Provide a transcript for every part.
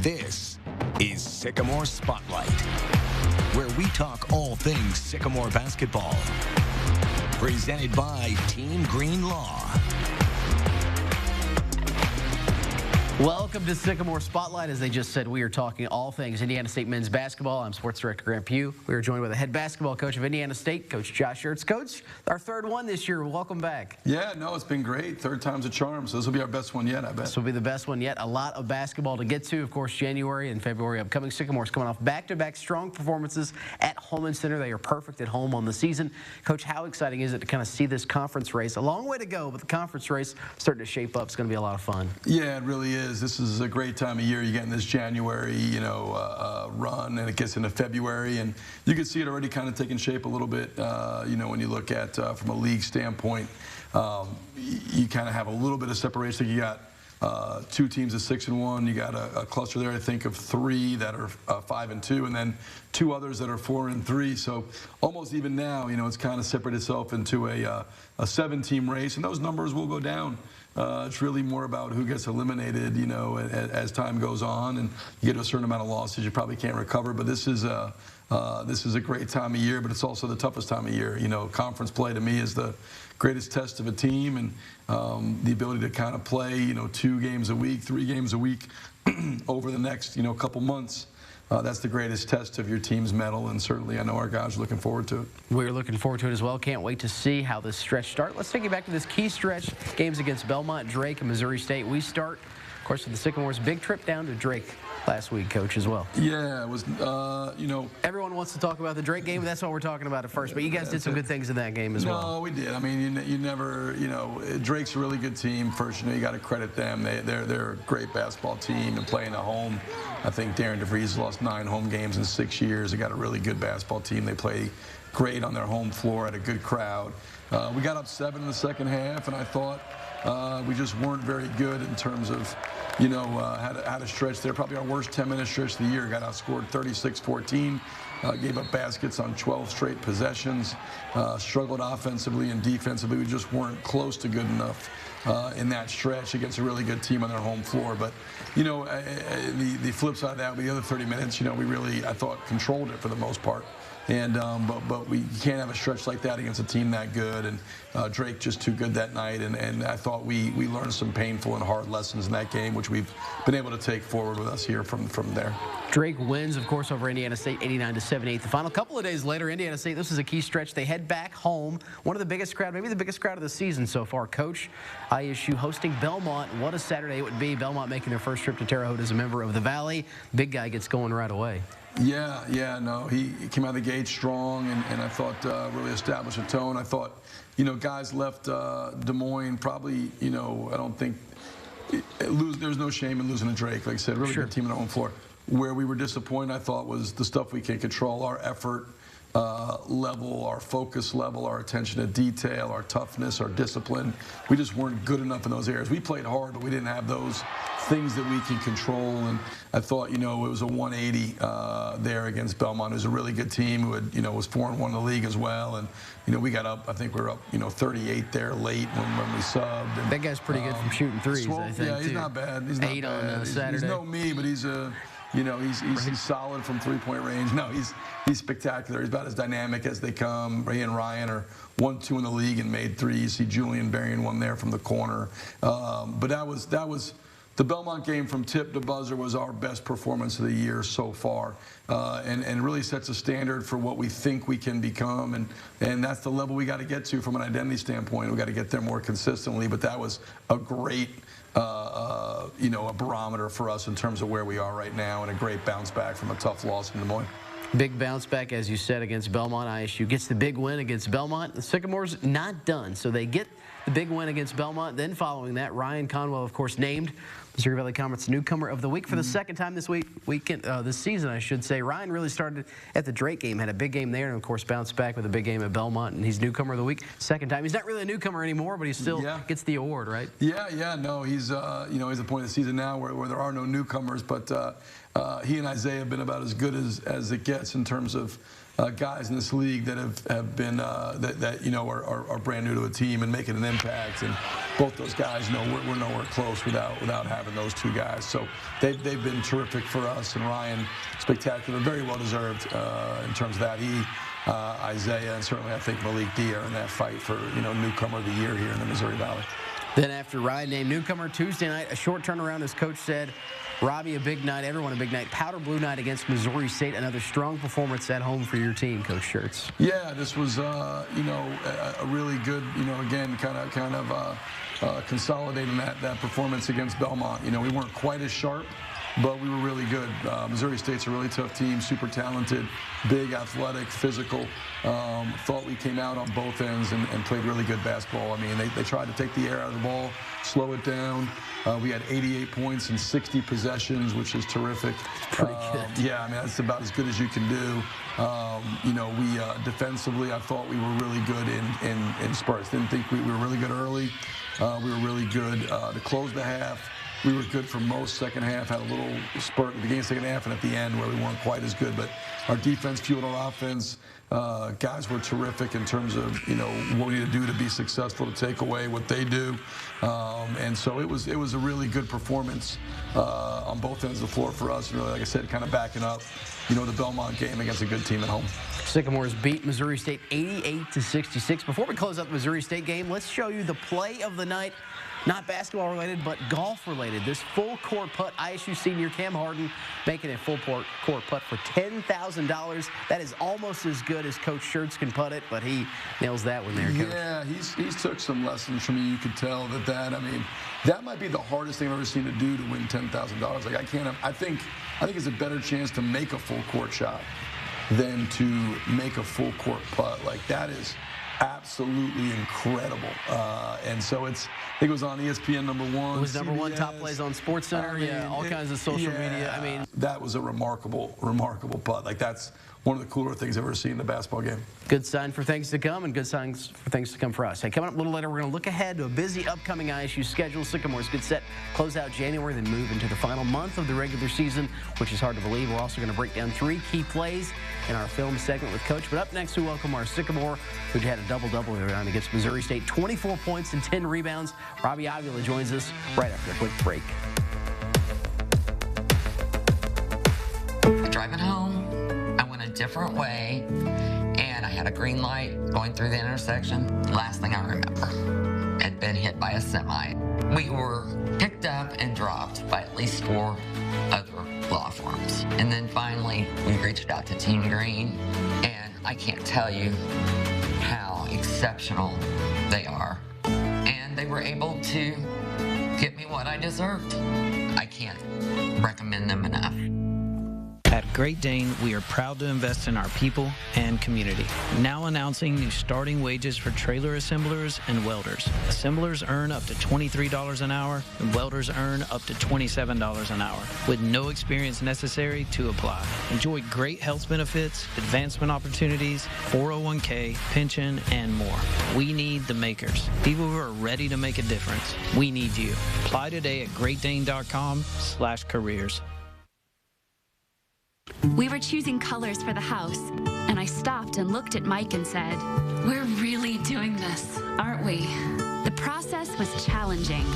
This is Sycamore Spotlight, where we talk all things Sycamore basketball. Presented by Team Green Law. Welcome to Sycamore Spotlight. As they just said, we are talking all things Indiana State men's basketball. I'm Sports Director Grant Pugh. We are joined by the head basketball coach of Indiana State, Coach Josh Ertz. Coach, our third one this year. Welcome back. Yeah, no, it's been great. Third time's a charm, so this will be our best one yet, I bet. This will be the best one yet. A lot of basketball to get to. Of course, January and February upcoming. Sycamore's coming off back-to-back strong performances at Holman Center. They are perfect at home on the season. Coach, how exciting is it to kind of see this conference race? A long way to go, but the conference race starting to shape up. It's going to be a lot of fun. Yeah, it really is. This is a great time of year. You get in this January, run, and it gets into February, and you can see it already kind of taking shape a little bit. When you look at from a league standpoint, you kind of have a little bit of separation. You got two teams of 6-1. You got a cluster there, I think, of 3 that are 5-2, and then 2 others that are 4-3. So almost even now, it's kind of separated itself into a 7-team race, and those numbers will go down. It's really more about who gets eliminated, as time goes on, and you get to a certain amount of losses you probably can't recover. But this is a great time of year, but it's also the toughest time of year. Conference play to me is the greatest test of a team, and the ability to kind of play, 2 games a week, 3 games a week over the next, couple months. That's the greatest test of your team's mettle, and certainly I know our guys are looking forward to it. We're looking forward to it as well. Can't wait to see how this stretch starts. Let's take you back to this key stretch. Games against Belmont, Drake, and Missouri State. We start, of course, with the Sycamore's big trip down to Drake last week, Coach, as well. Yeah, it was, Everyone wants to talk about the Drake game, but that's what we're talking about at first. But you guys did some good things in that game as well. No, we did. I mean, you never, Drake's a really good team. First, you got to credit them. They're a great basketball team, and playing at home. I think Darren DeVries lost 9 home games in 6 years. They got a really good basketball team. They play great on their home floor, at a good crowd. We got up 7 in the second half, and I thought we just weren't very good in terms of, had a stretch there. Probably our worst 10-minute stretch of the year. Got outscored 36-14. Gave up baskets on 12 straight possessions. Struggled offensively and defensively. We just weren't close to good enough in that stretch against a really good team on their home floor. But, the flip side of that, the other 30 minutes, we really, I thought, controlled it for the most part. And but we can't have a stretch like that against a team that good, and Drake just too good that night. And I thought we learned some painful and hard lessons in that game, which we've been able to take forward with us here from there. Drake wins, of course, over Indiana State, 89-78. The final couple of days later, Indiana State, this is a key stretch. They head back home. One of the biggest crowd, maybe the biggest crowd of the season so far. Coach, ISU hosting Belmont. What a Saturday it would be. Belmont making their first trip to Terre Haute as a member of the Valley. Big guy gets going right away. Yeah, no, he came out of the gate strong, and I thought really established a tone. I thought, guys left Des Moines probably, I don't think there's no shame in losing to Drake. Like I said, really good team on their own floor. Where we were disappointed, I thought, was the stuff we can control, our effort level, our focus level, our attention to detail, our toughness, our discipline. We just weren't good enough in those areas. We played hard, but we didn't have those things that we can control. And I thought, it was a 180 there against Belmont. It was a really good team who had, was 4-1 in the league as well. And, we got up, I think we were up, 38 there late when we subbed. And, that guy's pretty good from shooting threes, I think, yeah, he's not bad. He's 8 not bad. on Saturday. He's no me, but he's a... he's solid from 3-point range. No, he's spectacular. He's about as dynamic as they come. Ray and Ryan are 1-2 in the league and made threes. See Julian burying one there from the corner. But that was the Belmont game from tip to buzzer was our best performance of the year so far, and really sets a standard for what we think we can become, and that's the level we got to get to from an identity standpoint. We got to get there more consistently. But that was a great. A barometer for us in terms of where we are right now, and a great bounce back from a tough loss in Des Moines. Big bounce back, as you said, against Belmont. ISU gets the big win against Belmont. The Sycamore's not done, so they get the big win against Belmont. Then following that, Ryan Conwell, of course, named Missouri Valley Conference Newcomer of the Week for the second time this season, I should say. Ryan really started at the Drake game, had a big game there, and of course bounced back with a big game at Belmont, and he's Newcomer of the Week second time. He's not really a newcomer anymore, but he still gets the award, right? Yeah, no, he's he's at the point of the season now where there are no newcomers, but he and Isaiah have been about as good as it gets in terms of guys in this league that have been are brand new to a team and making an impact. And both those guys, we're nowhere close without having having those two guys. So they've been terrific for us, and Ryan, spectacular, very well deserved in terms of that. He, Isaiah, and certainly I think Malik D are in that fight for newcomer of the year here in the Missouri Valley. Then after Ryan named newcomer Tuesday night, a short turnaround, as Coach said. Robbie, a big night. Everyone, a big night. Powder blue night against Missouri State. Another strong performance at home for your team, Coach Schertz. Yeah, this was, a really good, again, kind of consolidating that performance against Belmont. We weren't quite as sharp, but we were really good. Missouri State's a really tough team, super talented, big, athletic, physical. Thought we came out on both ends and played really good basketball. I mean, they tried to take the air out of the ball, slow it down. We had 88 points in 60 possessions, which is terrific. Pretty good. Yeah, I mean, that's about as good as you can do. We defensively, I thought we were really good in spurts. Didn't think we were really good early. We were really good to close the half. We were good for most second half, had a little spurt at the beginning of the second half and at the end where we weren't quite as good. But our defense fueled our offense. Guys were terrific in terms of, what we need to do to be successful, to take away what they do. And so it was a really good performance on both ends of the floor for us. And really, like I said, kind of backing up, the Belmont game against a good team at home. Sycamores beat Missouri State 88-66. Before we close out the Missouri State game, let's show you the play of the night. Not basketball related, but golf related. This full court putt, ISU senior Cam Harden making a full court putt for $10,000. That is almost as good as Coach Schertz can putt it, but he nails that one there, Coach. Yeah, he's took some lessons from me. You could tell that might be the hardest thing I've ever seen to do to win $10,000. Like I think it's a better chance to make a full court shot than to make a full court putt. Like that is absolutely incredible. And so I think it was on ESPN #1. It was CBS. #1 top plays on SportsCenter. All kinds of social media. I mean, that was a remarkable putt. Like that's one of the cooler things I've ever seen in the basketball game. Good sign for things to come, and good signs for things to come for us. Hey, coming up a little later, we're going to look ahead to a busy upcoming ISU schedule. Sycamore's good set, close out January, then move into the final month of the regular season, which is hard to believe. We're also going to break down 3 key plays in our film segment with Coach. But up next, we welcome our Sycamore, who had a double-double around against Missouri State, 24 points and 10 rebounds. Robbie Avila joins us right after a quick break. Driving home, I went a different way, and I had a green light going through the intersection. Last thing I remember, had been hit by a semi. We were picked up and dropped by at least 4 other law firms. And then finally, we reached out to Team Green, and I can't tell you how exceptional they are. And they were able to get me what I deserved. I can't recommend them enough. At Great Dane, we are proud to invest in our people and community. Now announcing new starting wages for trailer assemblers and welders. Assemblers earn up to $23 an hour, and welders earn up to $27 an hour, with no experience necessary to apply. Enjoy great health benefits, advancement opportunities, 401k, pension, and more. We need the makers, people who are ready to make a difference. We need you. Apply today at greatdane.com/careers. We were choosing colors for the house, and I stopped and looked at Mike and said, "We're really doing this, aren't we?" The process was challenging,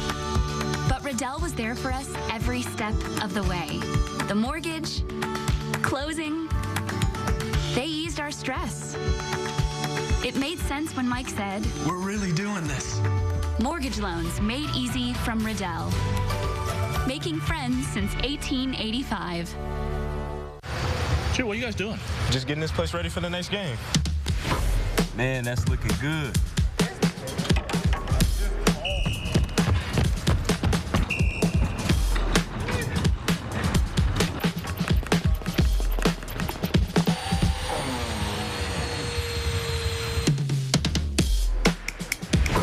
but Riddell was there for us every step of the way. The mortgage, closing, they eased our stress. It made sense when Mike said, "We're really doing this." Mortgage loans made easy from Riddell. Making friends since 1885. Shit, what are you guys doing? Just getting this place ready for the next game. Man, that's looking good.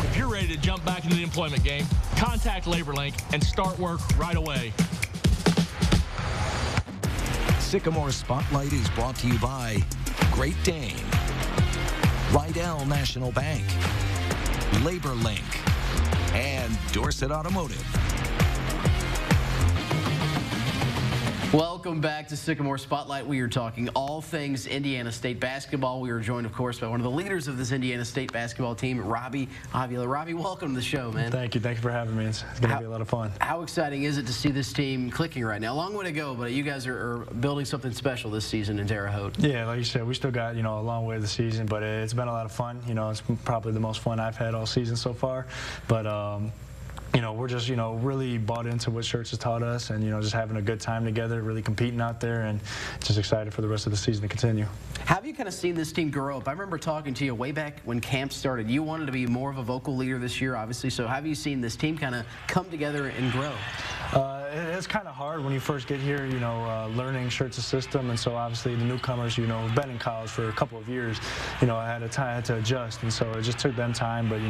If you're ready to jump back into the employment game, contact LaborLink and start work right away. Sycamore Spotlight is brought to you by Great Dane, Rydell National Bank, LaborLink, and Dorset Automotive. Welcome back to Sycamore Spotlight. We are talking all things Indiana State basketball. We are joined, of course, by one of the leaders of this Indiana State basketball team, Robbie Avila. Robbie, welcome to the show, man. Thank you. Thank you for having me. It's going to be a lot of fun. How exciting is it to see this team clicking right now? A long way to go, but you guys are building something special this season in Terre Haute. Yeah, like you said, we still got, a long way of the season, but it's been a lot of fun. It's probably the most fun I've had all season so far. But, we're just, really bought into what Shirts has taught us and, just having a good time together, really competing out there, and just excited for the rest of the season to continue. How have you kind of seen this team grow up? I remember talking to you way back when camp started. You wanted to be more of a vocal leader this year, obviously. So how have you seen this team kind of come together and grow? It's kind of hard when you first get here, learning Shirts' system, and so obviously the newcomers, have been in college for a couple of years, I had to adjust, and so it just took them time, but,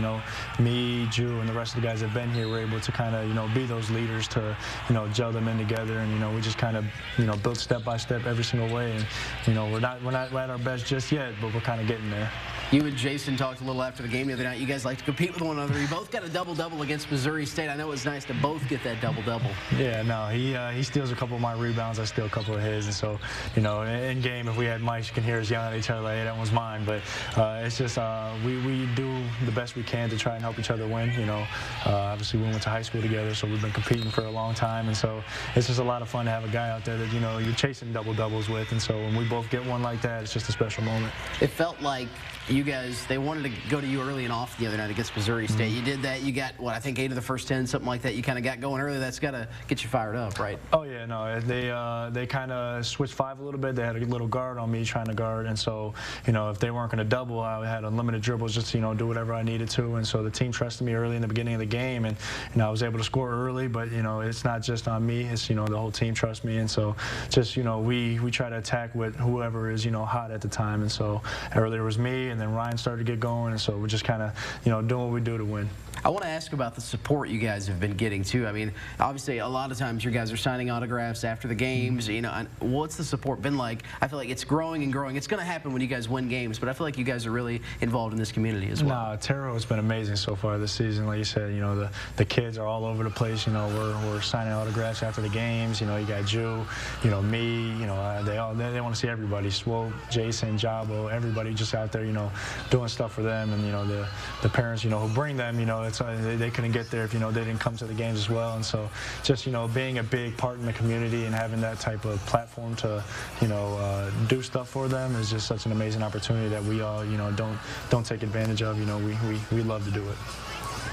me, Jew, and the rest of the guys that have been here were able to kind of, be those leaders to, gel them in together, and, we just kind of, built step by step every single way, and, we're not at our best just yet, but we're kind of getting there. You and Jason talked a little after the game the other night. You guys like to compete with one another. You both got a double-double against Missouri State. I know it was nice to both get that double-double. Yeah, no, he steals a couple of my rebounds. I steal a couple of his. And so, in game, if we had mics, you can hear us yelling at each other like, hey, that one's mine. But it's just we do the best we can to try and help each other win. Obviously, we went to high school together, so we've been competing for a long time. And so it's just a lot of fun to have a guy out there that, you're chasing double-doubles with. And so when we both get one like that, it's just a special moment. It felt like you guys, they wanted to go to you early and often the other night against Missouri State. You did that. You got, I think 8 of the first 10, something like that. You kind of got going early. That's got to get you fired up, right? Oh, yeah, no. They kind of switched 5 a little bit. They had a little guard on me trying to guard. And so, if they weren't going to double, I had unlimited dribbles just to, do whatever I needed to. And so the team trusted me early in the beginning of the game. And, I was able to score early. But, it's not just on me. It's, the whole team trusts me. And so just, we try to attack with whoever is, hot at the time. And so earlier it was me, and then Ryan started to get going, and so we're just kind of, doing what we do to win. I want to ask about the support you guys have been getting, too. I mean, obviously, a lot of times you guys are signing autographs after the games. What's the support been like? I feel like it's growing and growing. It's going to happen when you guys win games, but I feel like you guys are really involved in this community as well. No, Terre Haute has been amazing so far this season. Like you said, the kids are all over the place. We're signing autographs after the games. You got Jew, me. They want to see everybody. Swope, Jason, Jabo, everybody just out there, doing stuff for them, and the parents, who bring them, they couldn't get there if they didn't come to the games as well. And so just being a big part in the community and having that type of platform to do stuff for them is just such an amazing opportunity that we all don't take advantage of. We love to do it.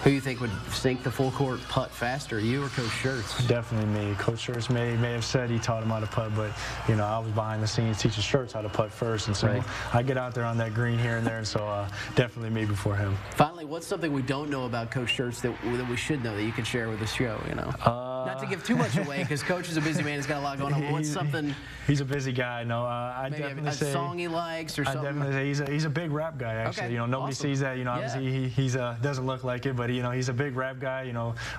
Who do you think would sink the full court putt faster, you or Coach Shirts? Definitely me. Coach Shirts may have said he taught him how to putt, but I was behind the scenes teaching Shirts how to putt first, and so I get out there on that green here and there, and so definitely me before him. Finally, what's something we don't know about Coach Shirts that we should know that you can share with the show? Not to give too much away, because Coach is a busy man. He's got a lot going on. But what's something? He's a busy guy. No, I maybe definitely a say song he likes or something. I definitely say he's a big rap guy. Actually, okay. Nobody sees that. Obviously he's doesn't look like it, but he's a big rap guy.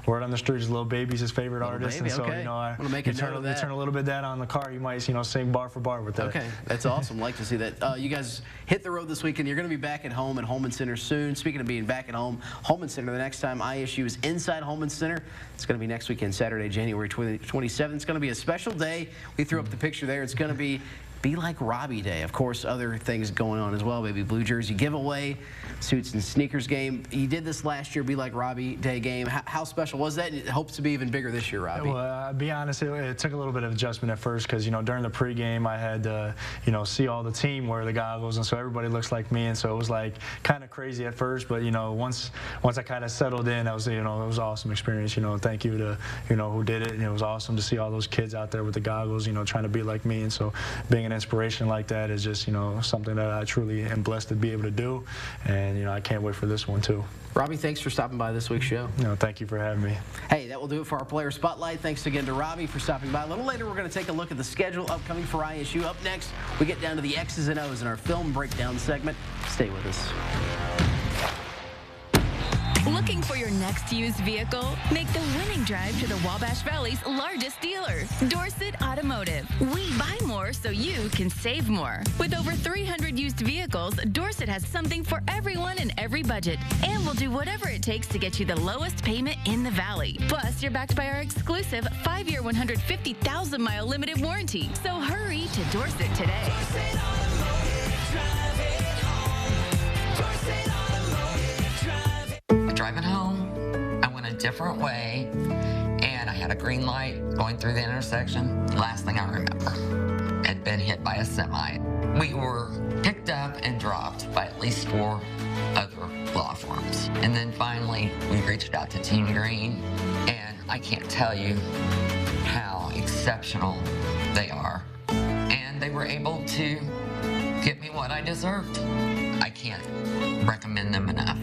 Word on the street is Lil Baby's his favorite artist, Baby, and so okay. you turn a little bit of that on the car. You might sing bar for bar with that. Okay, that's awesome. Like to see that. You guys hit the road this weekend. You're going to be back at home at Holman Center soon. Speaking of being back at home, Holman Center. The next time ISU is inside Holman Center, it's going to be next weekend, Saturday, January 27th. It's going to be a special day. We threw up the picture there. It's going to be Like Robbie Day. Of course, other things going on as well. Baby blue jersey giveaway, suits and sneakers game. You did this last year, Be Like Robbie Day game. How special was that? It hopes to be even bigger this year, Robbie. Well, I'll be honest, it took a little bit of adjustment at first because, during the pregame, I had to, see all the team wear the goggles, and so everybody looks like me, and so it was like kind of crazy at first, but, once I kind of settled in, it was an awesome experience. Thank you to, who did it, and it was awesome to see all those kids out there with the goggles, trying to be like me, and so being an inspiration like that is just, something that I truly am blessed to be able to do, and, I can't wait for this one, too. Robbie, thanks for stopping by this week's show. No, thank you for having me. Hey, that will do it for our Player Spotlight. Thanks again to Robbie for stopping by. A little later, we're going to take a look at the schedule upcoming for ISU. Up next, we get down to the X's and O's in our film breakdown segment. Stay with us. Looking for your next used vehicle? Make the winning drive to the Wabash Valley's largest dealer, Dorset Automotive. We buy more so you can save more. With over 300 used vehicles, Dorset has something for everyone in every budget, and will do whatever it takes to get you the lowest payment in the valley. Plus, you're backed by our exclusive 5-year, 150,000-mile limited warranty. So hurry to Dorset today. Driving home, I went a different way, and I had a green light going through the intersection. Last thing I remember, had been hit by a semi. We were picked up and dropped by at least 4 other law firms. And then finally, we reached out to Team Green, and I can't tell you how exceptional they are. And they were able to get me what I deserved. I can't recommend them enough.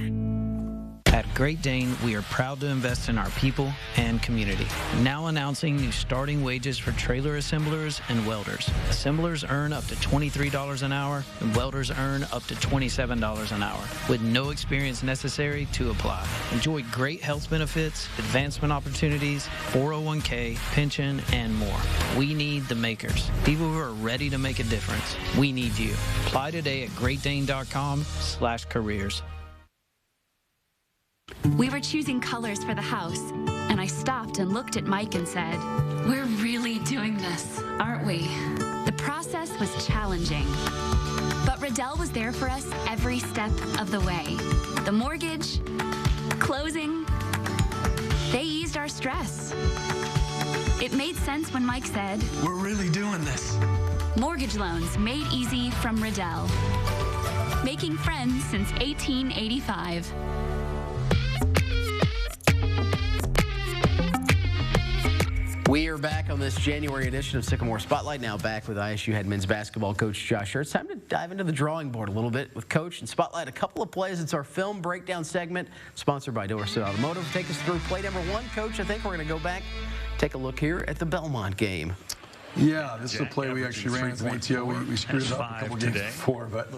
At Great Dane, we are proud to invest in our people and community. Now announcing new starting wages for trailer assemblers and welders. Assemblers earn up to $23 an hour, and welders earn up to $27 an hour, with no experience necessary to apply. Enjoy great health benefits, advancement opportunities, 401k, pension, and more. We need the makers, people who are ready to make a difference. We need you. Apply today at greatdane.com/careers. We were choosing colors for the house, and I stopped and looked at Mike and said, "We're really doing this, aren't we?" The process was challenging, but Riddell was there for us every step of the way. The mortgage, closing, they eased our stress. It made sense when Mike said, "We're really doing this." Mortgage loans made easy from Riddell. Making friends since 1885. We are back on this January edition of Sycamore Spotlight. Now back with ISU head men's basketball coach Josh Schertz. Time to dive into the drawing board a little bit with Coach and Spotlight. A couple of plays. It's our film breakdown segment, sponsored by Dorset Automotive. Take us through play number 1, Coach. I think we're going to go back, take a look here at the Belmont game. Yeah, this is a play we actually ran as an ATO. We screwed it up a couple games before, but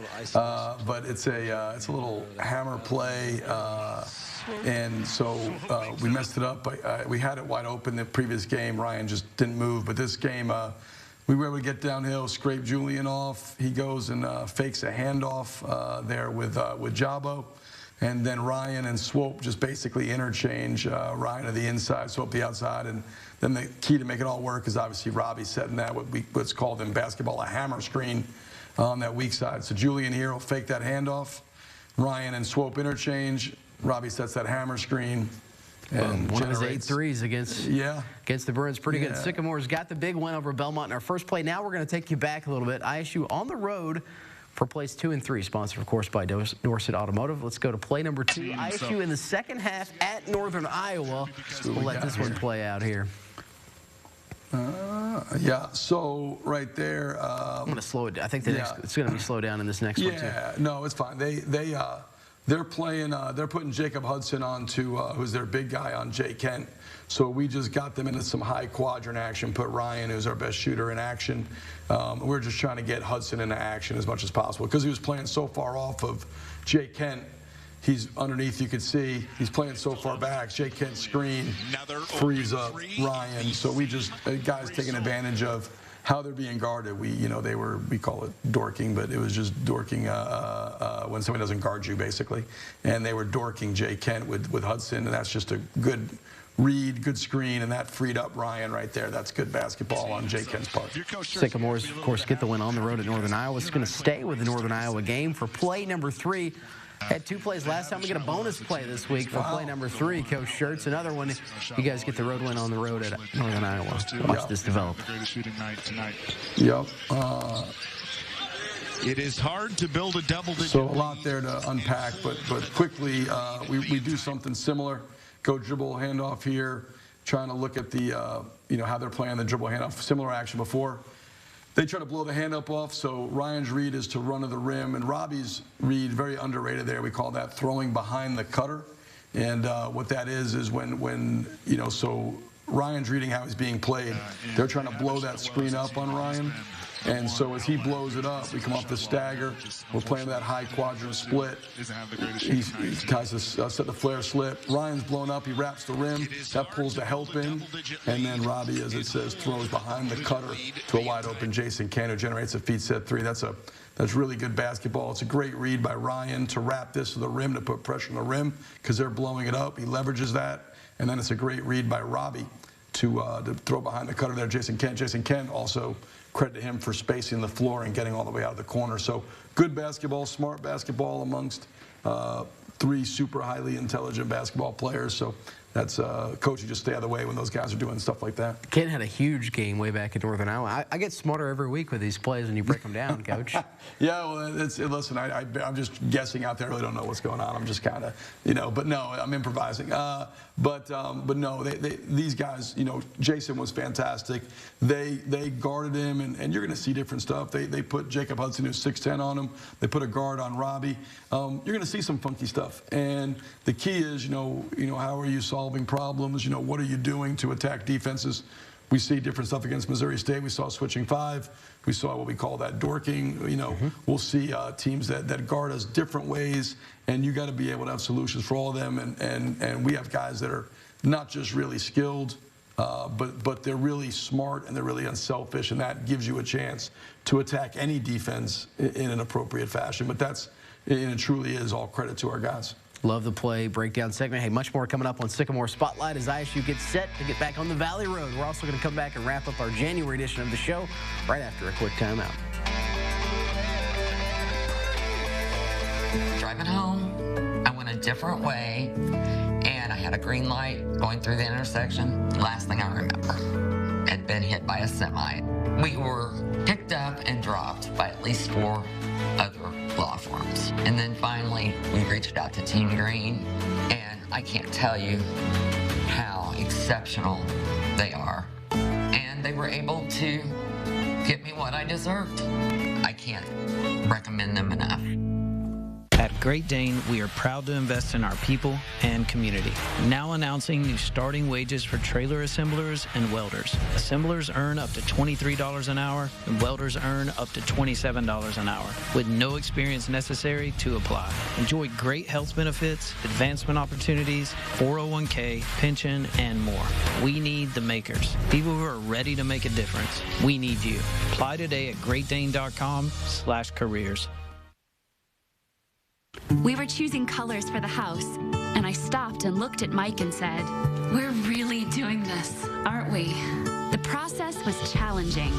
it's a little hammer play. And so we messed it up. We had it wide open the previous game. Ryan just didn't move. But this game, we were able to get downhill, scrape Julian off. He goes and fakes a handoff there with Jabo. And then Ryan and Swope just basically interchange. Ryan to the inside, Swope the outside. And then the key to make it all work is obviously Robbie setting that, what's called in basketball a hammer screen on that weak side. So Julian here will fake that handoff. Ryan and Swope interchange. Robbie sets that hammer screen. And one of his 8 threes against the Bruins. Pretty good. Sycamore's got the big win over Belmont in our first play. Now we're going to take you back a little bit. ISU on the road for plays 2 and 3, sponsored, of course, by Dorset Automotive. Let's go to play number 2. ISU in the second half at Northern Iowa. We'll let this one play out here. Yeah, so right there. I'm going to slow it down. I think it's going to be slowed down in this next one, too. Yeah, no, it's fine. They're playing, they're putting Jacob Hudson on to, who's their big guy, on Jay Kent. So we just got them into some high quadrant action, put Ryan, who's our best shooter, in action. We're just trying to get Hudson into action as much as possible because he was playing so far off of Jay Kent. He's underneath, you can see, he's playing so far back. Jay Kent's screen frees up Ryan. So we just, guys taking advantage of how they're being guarded. We call it dorking, but it was just dorking when somebody doesn't guard you, basically. And they were dorking Jay Kent with Hudson, and that's just a good read, good screen, and that freed up Ryan right there. That's good basketball on Jay Kent's part. Sycamores, of course, get the win on the road at Northern Iowa. It's going to stay with the Northern Iowa game for play number 3. Had 2 plays last time. We get a bonus play this week for play number 3, Coach Schertz. Another one. You guys get the road win on the road at Northern Iowa. Watch this develop. Yep. It is hard to build a double-digit. So a lot there to unpack, but quickly we do something similar. Go dribble handoff here, trying to look at the how they're playing the dribble handoff. Similar action before. They try to blow the hand up off, so Ryan's read is to run to the rim, and Robbie's read, very underrated there. We call that throwing behind the cutter. And what that is when so Ryan's reading how he's being played. They're trying to blow that screen up on Ryan, And so as he blows it up, we come off the stagger. We're playing that high quadrant split. He tries to set the flare slip. Ryan's blown up. He wraps the rim. That pulls the help in. And then Robbie, as it says, throws behind the cutter to a wide open Jason Ken, who generates a feed set three. That's really good basketball. It's a great read by Ryan to wrap this to the rim, to put pressure on the rim because they're blowing it up. He leverages that. And then it's a great read by Robbie to throw behind the cutter there, Jason Kent. Jason Kent, also credit to him for spacing the floor and getting all the way out of the corner. So good basketball, smart basketball amongst three super highly intelligent basketball players. So that's coach, you just stay out of the way when those guys are doing stuff like that. Ken had a huge game way back in Northern Iowa. I get smarter every week with these plays when you break them down, Coach. Yeah, well, listen, I'm just guessing out there. I really don't know what's going on. I'm just kind of, but no, I'm improvising. But no, these guys, Jason was fantastic. They guarded him, and you're going to see different stuff. They put Jacob Hudson, who's 6'10", on him. They put a guard on Robbie. You're going to see some funky stuff. And the key is, how are you solving problems? What are you doing to attack defenses? We see different stuff against Missouri State. We saw switching five. We saw what we call that dorking. We'll see teams that guard us different ways, and you got to be able to have solutions for all of them. And we have guys that are not just really skilled, but they're really smart and they're really unselfish, and that gives you a chance to attack any defense in an appropriate fashion. But it truly is all credit to our guys. Love the play breakdown segment. Hey, much more coming up on Sycamore Spotlight as ISU gets set to get back on the Valley Road. We're also going to come back and wrap up our January edition of the show right after a quick timeout. Driving home, I went a different way, and I had a green light going through the intersection. Last thing I remember, had been hit by a semi. We were picked up and dropped by at least 4 other law firms. And then finally, we reached out to Team Green, and I can't tell you how exceptional they are. And they were able to get me what I deserved. I can't recommend them enough. At Great Dane, we are proud to invest in our people and community. Now announcing new starting wages for trailer assemblers and welders. Assemblers earn up to $23 an hour, and welders earn up to $27 an hour, with no experience necessary to apply. Enjoy great health benefits, advancement opportunities, 401k, pension, and more. We need the makers, people who are ready to make a difference. We need you. Apply today at greatdane.com/careers. We were choosing colors for the house, and I stopped and looked at Mike and said, "We're really doing this, aren't we?" The process was challenging,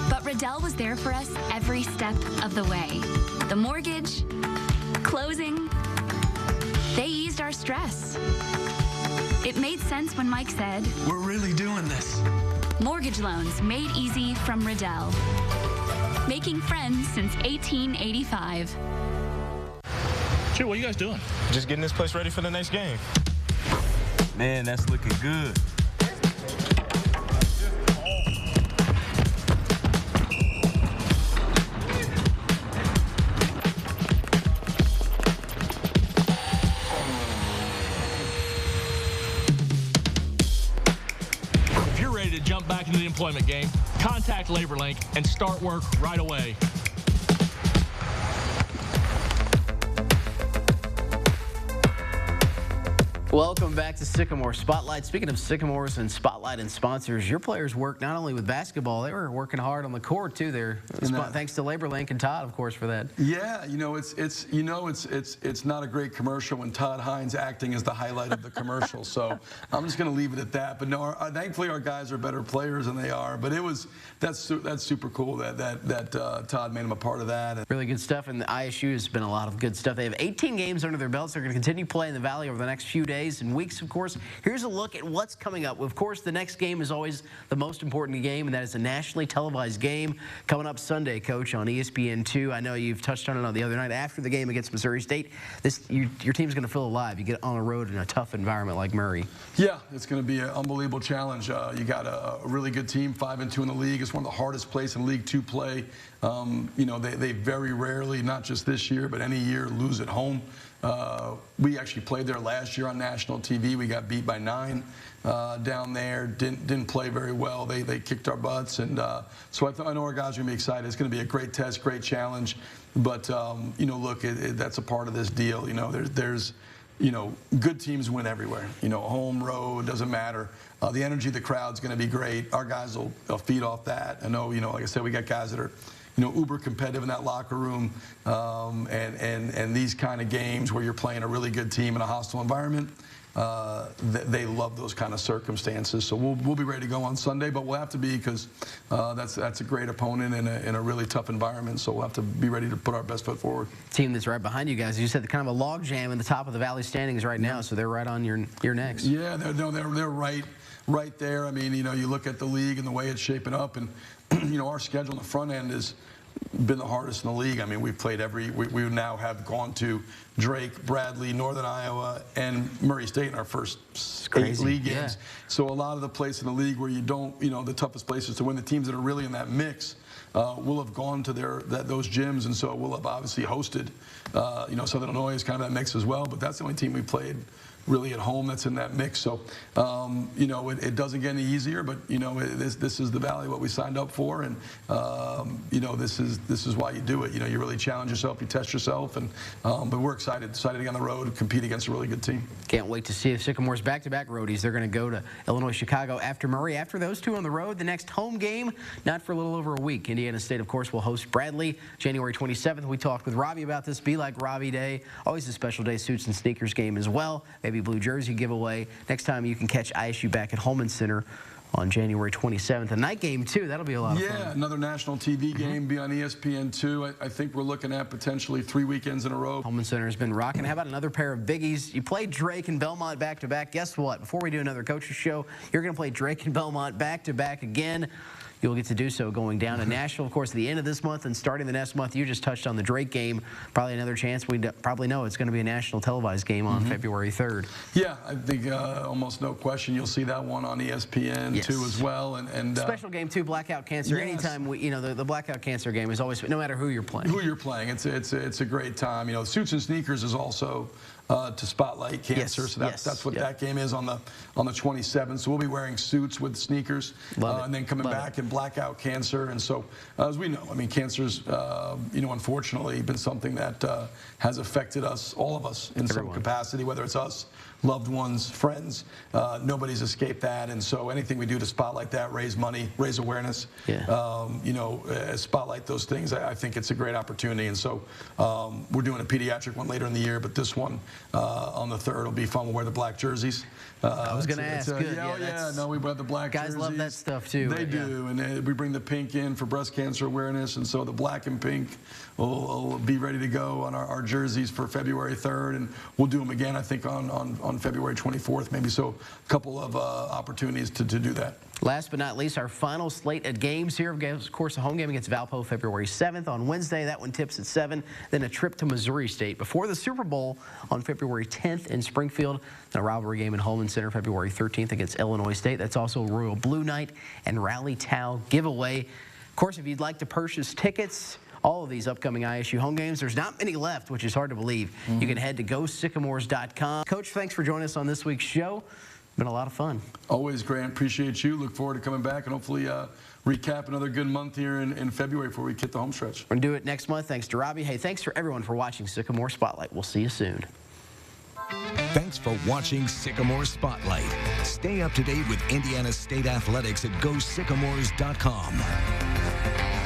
but Riddell was there for us every step of the way. The mortgage, closing, they eased our stress. It made sense when Mike said, "We're really doing this." Mortgage loans made easy from Riddell. Making friends since 1885. Shoot, what are you guys doing? Just getting this place ready for the next game. Man, that's looking good. If you're ready to jump back into the employment game, contact LaborLink and start work right away. Welcome back to Sycamore Spotlight. Speaking of Sycamores and Spotlight and sponsors, your players work not only with basketball, they were working hard on the court too. Thanks to LaborLink and Todd, of course, for that. Yeah, it's not a great commercial when Todd Hines acting is the highlight of the commercial. So I'm just going to leave it at that. But no, thankfully our guys are better players than they are. But that's super cool that Todd made him a part of that. And really good stuff. And the ISU has been a lot of good stuff. They have 18 games under their belts. They're going to continue playing the Valley over the next few days and weeks, of course. Here's a look at what's coming up. Of course, the next game is always the most important game, and that is a nationally televised game coming up Sunday, Coach, on ESPN2. I know you've touched on it on the other night. After the game against Missouri State, your team's going to feel alive. You get on the road in a tough environment like Murray. Yeah, it's going to be an unbelievable challenge. You got a really good team, 5-2 in the league. It's one of the hardest places in League 2 play. They very rarely, not just this year, but any year, lose at home. We actually played there last year on national TV. We got beat by 9 down there. Didn't play very well. They kicked our butts, and so I know our guys are gonna be excited. It's gonna be a great test, great challenge. But you know, look, that's a part of this deal. You know, there's you know, good teams win everywhere. You know, home, road, doesn't matter. The energy of the crowd's going to be great. Our guys will feed off that. I know, you know, like I said, we got guys that are, you know, uber competitive in that locker room, and these kind of games where you're playing a really good team in a hostile environment. They love those kind of circumstances. So we'll be ready to go on Sunday, but we'll have to be, because that's a great opponent in a really tough environment. So we'll have to be ready to put our best foot forward. Team that's right behind you guys. You said kind of a log jam in the top of the Valley standings right now, so they're right on your necks. Yeah, they're right there. I mean, you know, you look at the league and the way it's shaping up, and you know, our schedule on the front end has been the hardest in the league. I mean, we've played we now have gone to Drake, Bradley, Northern Iowa, and Murray State in our first 8 league games. Yeah. So a lot of the places in the league where you don't, you know, the toughest places to win, the teams that are really in that mix will have gone to those gyms, and so we'll have obviously hosted, you know, Southern Illinois is kind of that mix as well, but that's the only team we played really at home that's in that mix. So, you know, it doesn't get any easier, but, you know, this is the Valley, what we signed up for, and, you know, this is why you do it. You know, you really challenge yourself, you test yourself, and but we're excited to get on the road and compete against a really good team. Can't wait to see if Sycamore's back-to-back roadies. They're going to go to Illinois, Chicago after Murray. After those two on the road, the next home game, not for a little over a week. Indiana State, of course, will host Bradley January 27th. We talked with Robbie about this. Be Like Robbie Day. Always a special day, suits and sneakers game as well. Maybe blue jersey giveaway. Next time you can catch ISU back at Holman Center on January 27th. A night game, too. That'll be a lot of fun. Yeah, another national TV game, be on ESPN2. I think we're looking at potentially 3 weekends in a row. Holman Center has been rocking. How about another pair of biggies? You played Drake and Belmont back-to-back. Guess what? Before we do another coach's show, you're going to play Drake and Belmont back-to-back again. You'll get to do so going down to Nashville, of course, at the end of this month and starting the next month. You just touched on the Drake game. Probably another chance. We probably know it's going to be a national televised game on February 3rd. Yeah, I think almost no question you'll see that one on ESPN2 as well. And special game, too, blackout cancer. Yes. Anytime, you know, the blackout cancer game is always, no matter who you're playing. Who you're playing. It's a great time. You know, Suits and Sneakers is also to spotlight cancer. So that's what that game is on the 27th. So we'll be wearing suits with sneakers, and then coming back in blackout cancer. And so, as we know, I mean, cancer's you know, unfortunately been something that has affected us, all of us, in some capacity, whether it's us, loved ones, friends. Nobody's escaped that. And so anything we do to spotlight that, raise money, raise awareness, you know, spotlight those things, I think it's a great opportunity. And so we're doing a pediatric one later in the year, but this one on the 3rd will be fun. We'll wear the black jerseys. I was going to ask. Good. No, we wear the black jerseys. Guys love that stuff, too. They do. And we bring the pink in for breast cancer awareness. And so the black and pink will be ready to go on our jerseys for February 3rd. And we'll do them again, I think, on February 24th, maybe. So a couple of opportunities to do that. Last but not least, our final slate of games here. Of course, a home game against Valpo February 7th on Wednesday. That one tips at 7. Then a trip to Missouri State before the Super Bowl on February 10th in Springfield. And a rivalry game in Holman Center February 13th against Illinois State. That's also a Royal Blue Night and Rally Towel giveaway. Of course, if you'd like to purchase tickets, all of these upcoming ISU home games, there's not many left, which is hard to believe. You can head to GoSycamores.com. Coach, thanks for joining us on this week's show. Been a lot of fun. Always, Grant. Appreciate you. Look forward to coming back and hopefully recap another good month here in February before we hit the home stretch. We're going to do it next month. Thanks to Robbie. Hey, thanks for everyone for watching Sycamore Spotlight. We'll see you soon. Thanks for watching Sycamore Spotlight. Stay up to date with Indiana State athletics at GoSycamores.com.